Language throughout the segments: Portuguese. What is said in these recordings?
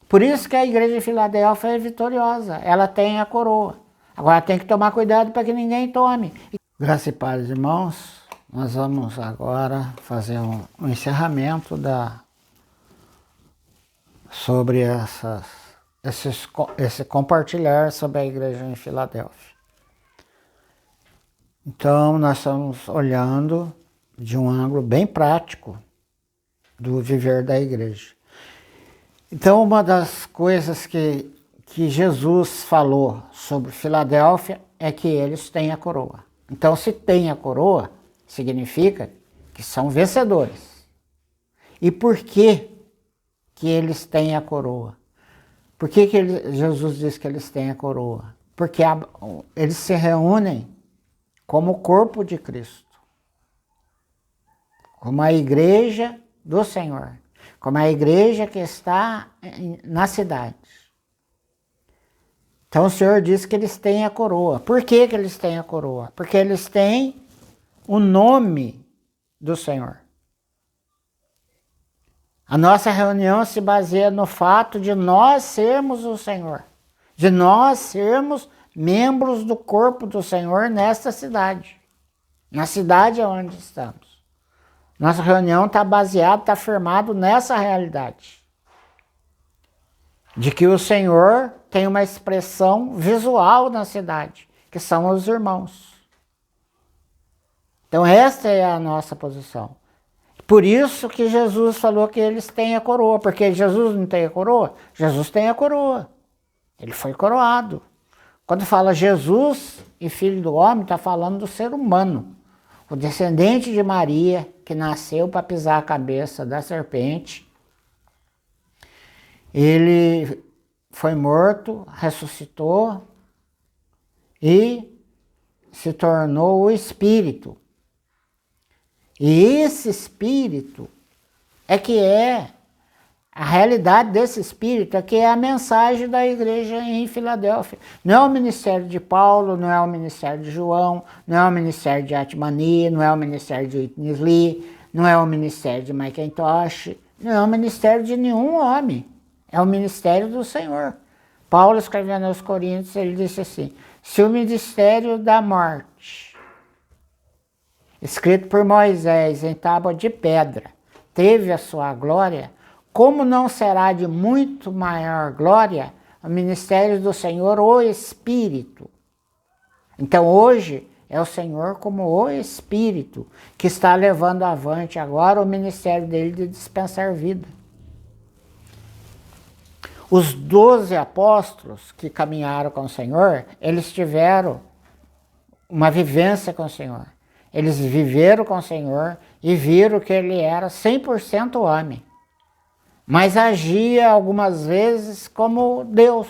Por isso que a igreja de Filadélfia é vitoriosa, ela tem a coroa. Agora tem que tomar cuidado para que ninguém tome. Graças e paz, irmãos, nós vamos agora fazer um encerramento sobre esse compartilhar sobre a igreja em Filadélfia. Então, nós estamos olhando de um ângulo bem prático do viver da igreja. Então, uma das coisas que Jesus falou sobre Filadélfia é que eles têm a coroa. Então, se tem a coroa, significa que são vencedores. E por que eles têm a coroa? Por que Jesus diz que eles têm a coroa? Porque eles se reúnem como o corpo de Cristo, como a igreja do Senhor, como a igreja que está na cidade. Então o Senhor diz que eles têm a coroa. Por que eles têm a coroa? Porque eles têm o nome do Senhor. A nossa reunião se baseia no fato de nós sermos o Senhor, de nós sermos membros do corpo do Senhor nesta cidade, na cidade onde estamos. Nossa reunião está baseada, está firmado nessa realidade, de que o Senhor tem uma expressão visual na cidade, que são os irmãos. Então esta é a nossa posição. Por isso que Jesus falou que eles têm a coroa, porque Jesus não tem a coroa? Jesus tem a coroa. Ele foi coroado. Quando fala Jesus e Filho do Homem, está falando do ser humano. O descendente de Maria, que nasceu para pisar a cabeça da serpente. Ele foi morto, ressuscitou e se tornou o Espírito. E esse Espírito é a realidade desse Espírito, é que é a mensagem da igreja em Filadélfia. Não é o ministério de Paulo, não é o ministério de João, não é o ministério de Atmani, não é o ministério de Witness Lee, não é o ministério de Macintosh, não é o ministério de nenhum homem. É o ministério do Senhor. Paulo, escrevendo aos Coríntios, ele disse assim: se o ministério da morte, escrito por Moisés em tábua de pedra, teve a sua glória, como não será de muito maior glória o ministério do Senhor, o Espírito? Então hoje é o Senhor como o Espírito que está levando avante agora o ministério dele de dispensar vida. Os 12 apóstolos que caminharam com o Senhor, eles tiveram uma vivência com o Senhor. Eles viveram com o Senhor e viram que ele era 100% homem. Mas agia algumas vezes como Deus,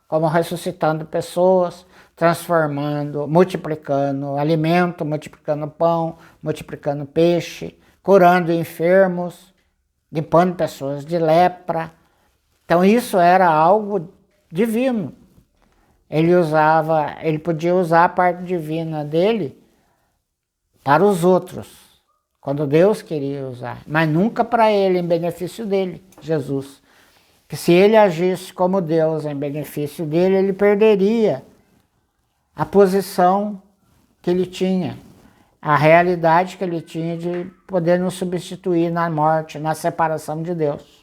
como ressuscitando pessoas, transformando, multiplicando alimento, multiplicando pão, multiplicando peixe, curando enfermos, limpando pessoas de lepra. Então isso era algo divino. Ele podia usar a parte divina dele para os outros, quando Deus queria usar, mas nunca para ele, em benefício dele, Jesus. Que se ele agisse como Deus em benefício dele, ele perderia a posição que ele tinha, a realidade que ele tinha de poder nos substituir na morte, na separação de Deus.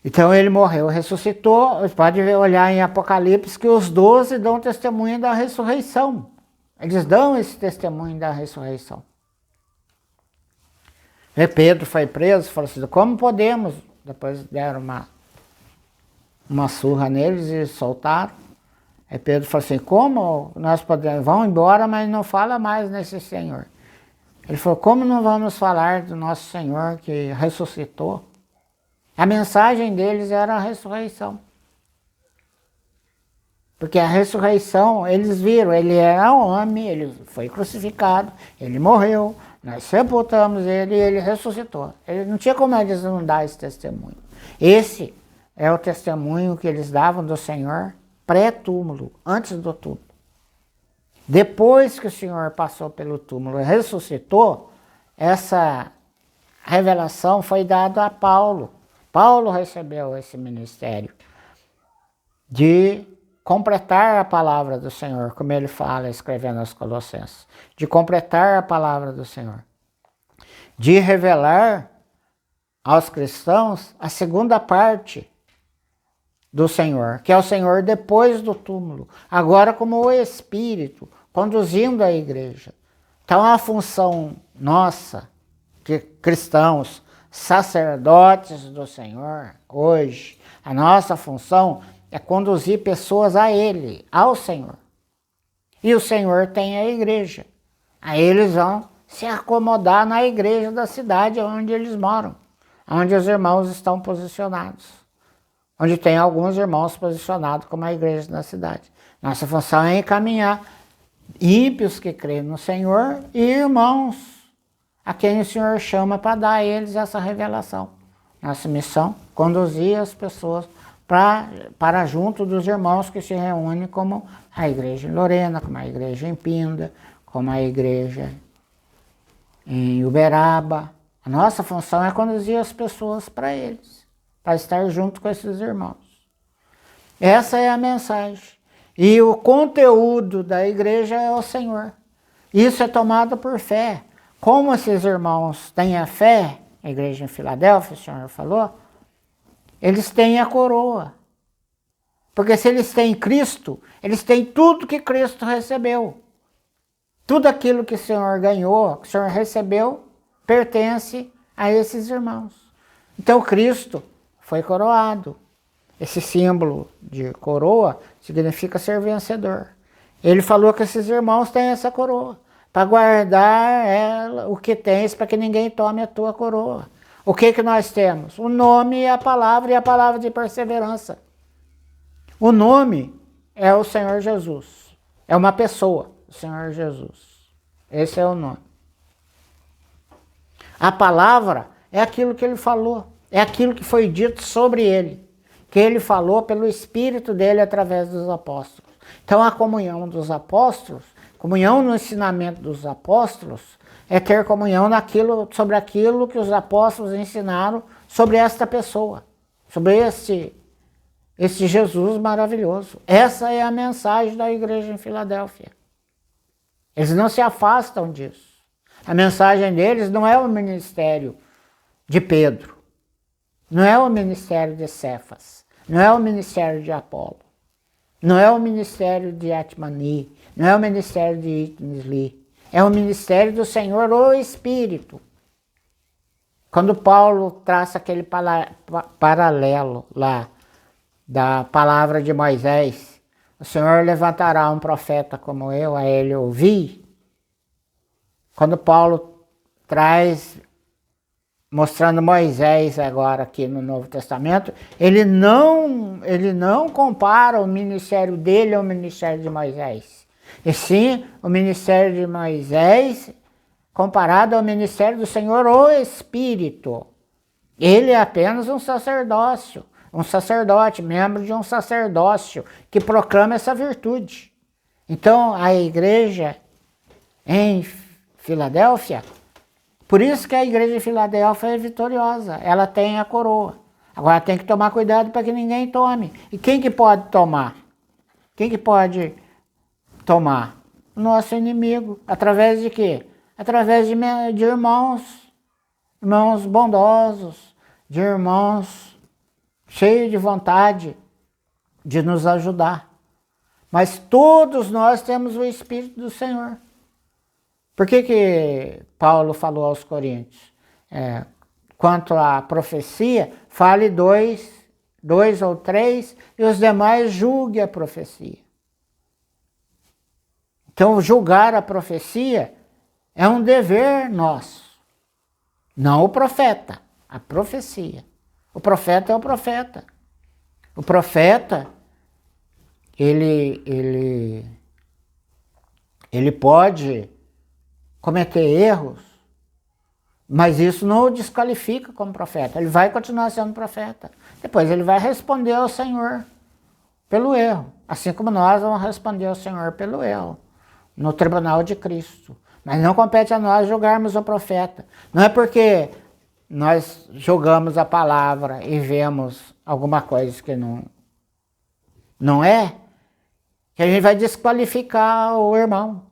Então ele morreu, ressuscitou. Você pode olhar em Apocalipse que os 12 dão testemunho da ressurreição. Eles dão esse testemunho da ressurreição. E Pedro foi preso, falou assim: como podemos? Depois deram uma surra neles e soltaram. Aí Pedro falou assim: como nós podemos? Vão embora, mas não fala mais nesse Senhor. Ele falou: como não vamos falar do nosso Senhor que ressuscitou? A mensagem deles era a ressurreição. Porque a ressurreição, eles viram, ele era homem, ele foi crucificado, ele morreu, nós sepultamos ele e ele ressuscitou. Ele não tinha como eles não dar esse testemunho. Esse é o testemunho que eles davam do Senhor pré-túmulo, antes do túmulo. Depois que o Senhor passou pelo túmulo e ressuscitou, essa revelação foi dada a Paulo. Paulo recebeu esse ministério de completar a palavra do Senhor, como ele fala escrevendo aos Colossenses, de completar a palavra do Senhor, de revelar aos cristãos a segunda parte do Senhor, que é o Senhor depois do túmulo, agora como o Espírito, conduzindo a igreja. Então a função nossa, que cristãos, sacerdotes do Senhor, hoje, a nossa função é conduzir pessoas a Ele, ao Senhor. E o Senhor tem a igreja. Aí eles vão se acomodar na igreja da cidade onde eles moram, onde os irmãos estão posicionados, onde tem alguns irmãos posicionados como a igreja da cidade. Nossa função é encaminhar ímpios que creem no Senhor e irmãos a quem o Senhor chama para dar a eles essa revelação. Nossa missão, conduzir as pessoas para junto dos irmãos que se reúnem como a igreja em Lorena, como a igreja em Pinda, como a igreja em Uberaba. A nossa função é conduzir as pessoas para eles, para estar junto com esses irmãos. Essa é a mensagem. E o conteúdo da igreja é o Senhor. Isso é tomado por fé. Como esses irmãos têm a fé, a igreja em Filadélfia, o Senhor falou, eles têm a coroa. Porque se eles têm Cristo, eles têm tudo que Cristo recebeu. Tudo aquilo que o Senhor ganhou, que o Senhor recebeu, pertence a esses irmãos. Então Cristo foi coroado. Esse símbolo de coroa significa ser vencedor. Ele falou que esses irmãos têm essa coroa, para guardar ela, o que tens, para que ninguém tome a tua coroa. O que nós temos? O nome e a palavra de perseverança. O nome é o Senhor Jesus. É uma pessoa, o Senhor Jesus. Esse é o nome. A palavra é aquilo que ele falou, é aquilo que foi dito sobre ele, que ele falou pelo Espírito dele através dos apóstolos. Então a comunhão dos apóstolos, comunhão no ensinamento dos apóstolos, é ter comunhão sobre aquilo que os apóstolos ensinaram sobre esta pessoa, sobre este Jesus maravilhoso. Essa é a mensagem da igreja em Filadélfia. Eles não se afastam disso. A mensagem deles não é o ministério de Pedro, não é o ministério de Cefas, não é o ministério de Apolo, não é o ministério de Atmani, não é o ministério de Itnisli, é o ministério do Senhor, o Espírito. Quando Paulo traça aquele paralelo lá da palavra de Moisés, o Senhor levantará um profeta como eu, a ele ouvi. Quando Paulo traz, mostrando Moisés agora aqui no Novo Testamento, ele não compara o ministério dele ao ministério de Moisés. E sim, o ministério de Moisés comparado ao ministério do Senhor, o Espírito. Ele é apenas um sacerdote, membro de um sacerdócio, que proclama essa virtude. Então, a igreja em Filadélfia, por isso que a igreja de Filadélfia é vitoriosa, ela tem a coroa. Agora tem que tomar cuidado para que ninguém tome. E quem que pode tomar? Quem que pode tomar? O nosso inimigo. Através de quê? Através de irmãos bondosos, de irmãos cheios de vontade de nos ajudar. Mas todos nós temos o Espírito do Senhor. Por que Paulo falou aos Coríntios? Quanto à profecia, fale dois ou três, e os demais julgue a profecia. Então, julgar a profecia é um dever nosso. Não o profeta, a profecia. O profeta é o profeta. O profeta, ele pode cometer erros, mas isso não o desqualifica como profeta. Ele vai continuar sendo profeta. Depois ele vai responder ao Senhor pelo erro. Assim como nós vamos responder ao Senhor pelo erro no tribunal de Cristo. Mas não compete a nós julgarmos o profeta. Não é porque nós jogamos a palavra e vemos alguma coisa que não é, que a gente vai desqualificar o irmão.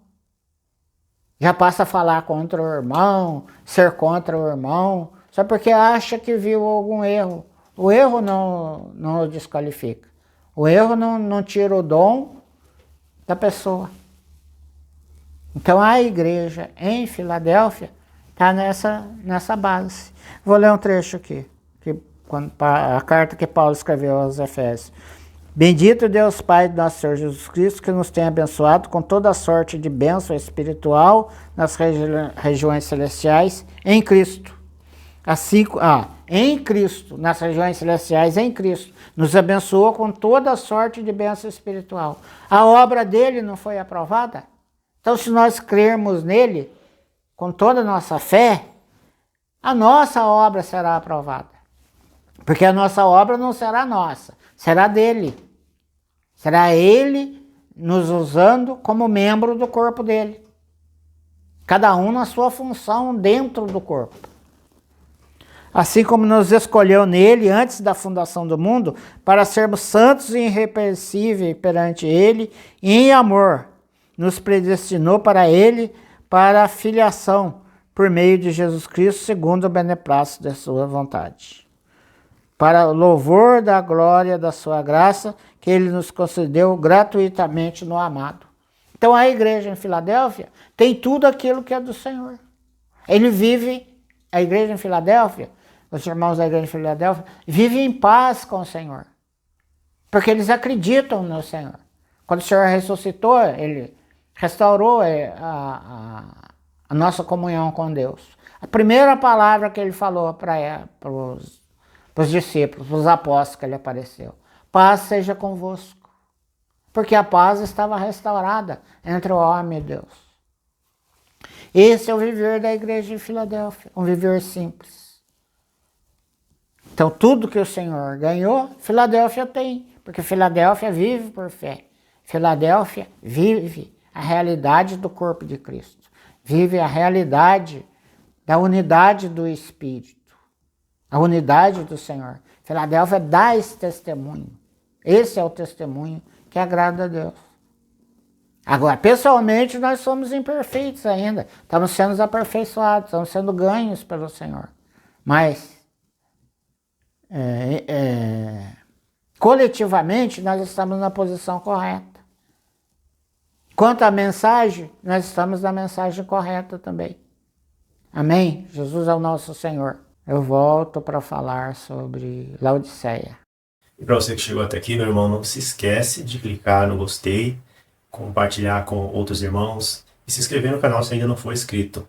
Já passa a falar contra o irmão, ser contra o irmão, só porque acha que viu algum erro. O erro não o desqualifica. O erro não tira o dom da pessoa. Então a igreja em Filadélfia está nessa base. Vou ler um trecho aqui, a carta que Paulo escreveu aos Efésios. Bendito Deus Pai do nosso Senhor Jesus Cristo, que nos tem abençoado com toda a sorte de bênção espiritual nas regiões celestiais em Cristo. Em Cristo, nas regiões celestiais em Cristo, nos abençoou com toda a sorte de bênção espiritual. A obra dele não foi aprovada? Então, se nós crermos nele, com toda a nossa fé, a nossa obra será aprovada. Porque a nossa obra não será nossa, será dele. Será ele nos usando como membro do corpo dele. Cada um na sua função dentro do corpo. Assim como nos escolheu nele antes da fundação do mundo, para sermos santos e irrepreensíveis perante ele, e em amor, nos predestinou para ele, para a filiação, por meio de Jesus Cristo, segundo o beneplácito da sua vontade. Para o louvor da glória da sua graça, que ele nos concedeu gratuitamente no amado. Então a igreja em Filadélfia tem tudo aquilo que é do Senhor. A igreja em Filadélfia, os irmãos da igreja em Filadélfia, vivem em paz com o Senhor. Porque eles acreditam no Senhor. Quando o Senhor ressuscitou, ele restaurou a nossa comunhão com Deus. A primeira palavra que ele falou para os discípulos, para os apóstolos que ele apareceu: paz seja convosco. Porque a paz estava restaurada entre o homem e Deus. Esse é o viver da igreja de Filadélfia, um viver simples. Então tudo que o Senhor ganhou, Filadélfia tem, porque Filadélfia vive por fé. Filadélfia vive a realidade do corpo de Cristo, vive a realidade da unidade do Espírito, a unidade do Senhor. Filadélfia dá esse testemunho. Esse é o testemunho que agrada a Deus. Agora, pessoalmente, nós somos imperfeitos ainda. Estamos sendo aperfeiçoados, estamos sendo ganhos pelo Senhor. Mas, coletivamente, nós estamos na posição correta. Quanto à mensagem, nós estamos na mensagem correta também. Amém? Jesus é o nosso Senhor. Eu volto para falar sobre Laodiceia. E para você que chegou até aqui, meu irmão, não se esquece de clicar no gostei, compartilhar com outros irmãos e se inscrever no canal se ainda não for inscrito.